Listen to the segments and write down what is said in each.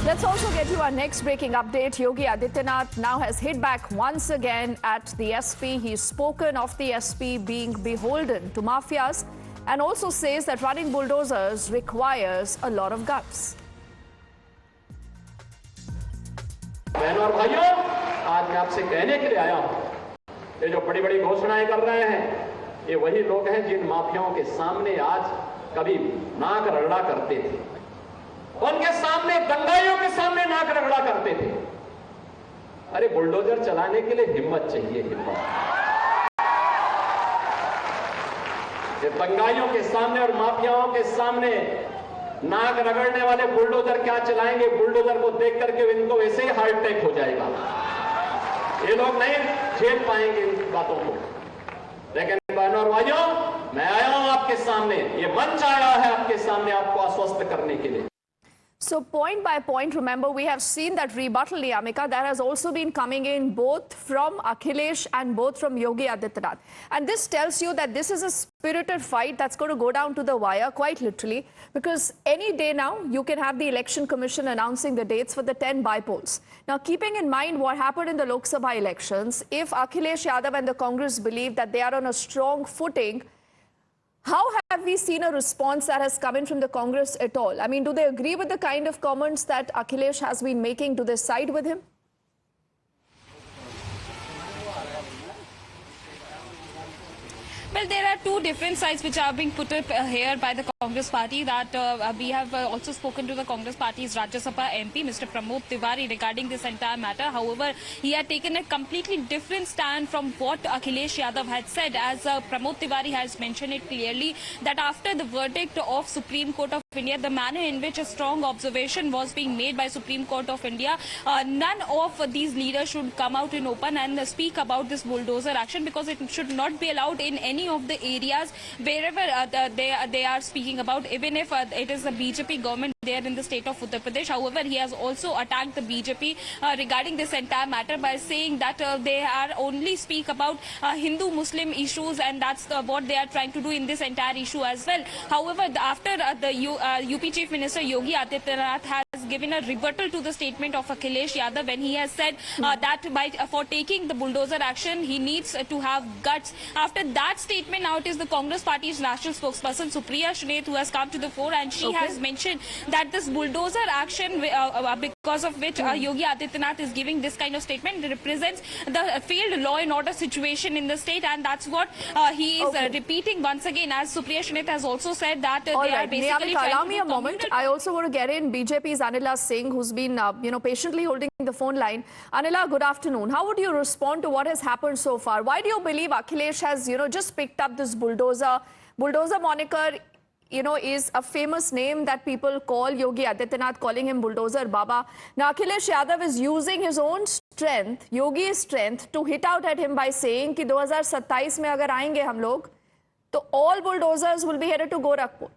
Let's also get you our next breaking update. Yogi Adityanath now has hit back once again at the SP. He's spoken of the SP being beholden to mafias and also says that running bulldozers requires a lot of guts. बहनों और भाइयों, आज मैं आपसे कहने के लिए आया हूं, ये जो बड़ी बड़ी घोषणाएं कर रहे हैं, ये वही लोग हैं जिन माफियाओं के सामने आज कभी नाक रगड़ा करते थे, उनके सामने दंगाइयों के सामने नाक रगड़ा करते थे। अरे बुलडोजर चलाने के लिए हिम्मत चाहिए, हिम्मत। ये दंगाइयों के सामने और माफियाओं के सामने नाक रगड़ने वाले बुलडोजर क्या चलाएंगे? बुलडोजर को देख करके इनको वैसे ही हार्ट अटैक हो जाएगा। ये लोग नहीं झेल पाएंगे इन बातों को। लेकिन बहनों और भाइयों, मैं आया हूं आपके सामने, ये मंच आया है आपके सामने आपको आश्वस्त करने के लिए। So point by point, remember, we have seen that rebuttal, Niyamika, that has also been coming in both from Akhilesh and both from Yogi Adityanath. And this tells you that this is a spirited fight that's going to go down to the wire, quite literally, because any day now, you can have the Election Commission announcing the dates for the 10 bypolls. Now, keeping in mind what happened in the Lok Sabha elections, if Akhilesh Yadav and the Congress believe that they are on a strong footing, how have we seen a response that has come in from the Congress at all? I mean, do they agree with the kind of comments that Akhilesh has been making? Do they side with him? Well, there are two different sides which are being put up here by the Congress party. That we have also spoken to the Congress party's Rajya Sabha MP, Mr. Pramod Tiwari, regarding this entire matter. However, he had taken a completely different stand from what Akhilesh Yadav had said, as Pramod Tiwari has mentioned it clearly, that after the verdict of Supreme Court of India, the manner in which a strong observation was being made by Supreme Court of India, none of these leaders should come out in open and speak about this bulldozer action, because it should not be allowed in any of the areas wherever they are speaking about, even if it is the BJP government there in the state of Uttar Pradesh. However, he has also attacked the BJP regarding this entire matter by saying that they are only speak about Hindu-Muslim issues, and that's what they are trying to do in this entire issue as well. However, after the UP Chief Minister Yogi Adityanath has given a rebuttal to the statement of Akhilesh Yadav, when he has said that for taking the bulldozer action, he needs to have guts. After that statement, now it is the Congress party's national spokesperson, Supriya Shuneth, who has come to the fore, and she has mentioned that this bulldozer action, because of which Yogi Adityanath is giving this kind of statement, represents the failed law and order situation in the state, and that's what he is repeating once again, as Supriya Shuneth has also said that they are basically Niyamika, allow me a moment. I also want to get in BJP's Anila Singh, who's been patiently holding the phone line. Anila, good afternoon. How would you respond to what has happened so far? Why do you believe Akhilesh has just picked up this bulldozer moniker? Is a famous name that people call Yogi Adityanath, calling him Bulldozer Baba. Now, Akhilesh Yadav is using his own strength, Yogi's strength, to hit out at him by saying कि 2027 में अगर आएंगे हम लोग, तो all bulldozers will be headed to Gorakhpur.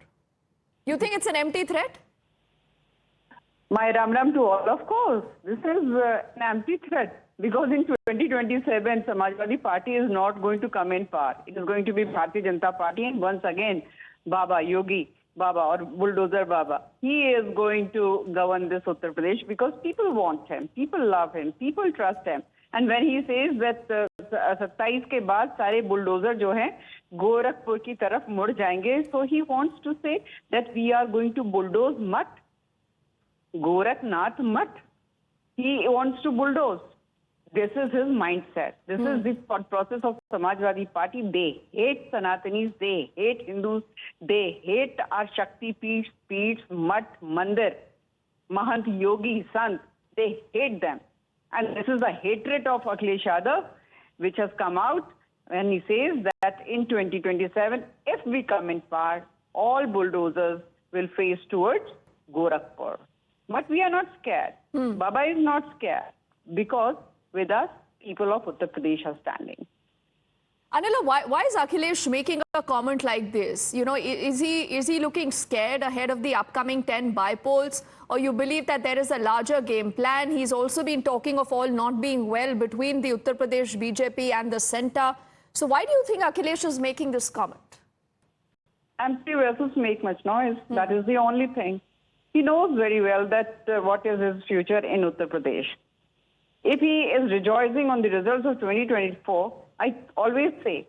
You think it's an empty threat? My Ram Ram to all, of course. This is an empty threat, because in 2027, Samajwadi Party is not going to come in power. It is going to be Bharatiya Janata Party, and once again, Baba, Yogi Baba or Bulldozer Baba, he is going to govern this Uttar Pradesh, because people want him, people love him, people trust him. And when he says that 27 के बाद सारे bulldozer जो हैं गोरखपुर की तरफ मुड़ जाएंगे, so he wants to say that we are going to bulldoze Math, Gorakhnath Math. He wants to bulldoze. This is his mindset. This is the thought process of Samajwadi Party. They hate Sanatanis, they hate Hindus, they hate our Shakti Peeths, Math, Mandir, Mahant, Yogi, Sant. They hate them. And this is the hatred of Akhilesh Yadav, which has come out when he says that in 2027, if we come in power, all bulldozers will face towards Gorakhpur. But we are not scared. Baba is not scared, because with us, people of Uttar Pradesh are standing. Anila, why is Akhilesh making a comment like this? Is he looking scared ahead of the upcoming 10 bypolls, or you believe that there is a larger game plan? He's also been talking of all not being well between the Uttar Pradesh BJP and the centre. So why do you think Akhilesh is making this comment? Empty vessels make much noise. That is the only thing. He knows very well that what is his future in Uttar Pradesh. If he is rejoicing on the results of 2024, I always say,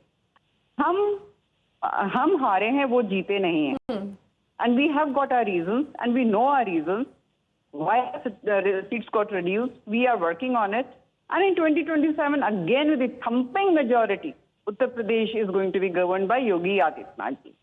हम हारे हैं, वो जीते नहीं हैं. And we have got our reasons, and we know our reasons why the seats got reduced. We are working on it. And in 2027, again with a thumping majority, Uttar Pradesh is going to be governed by Yogi Adityanath ji.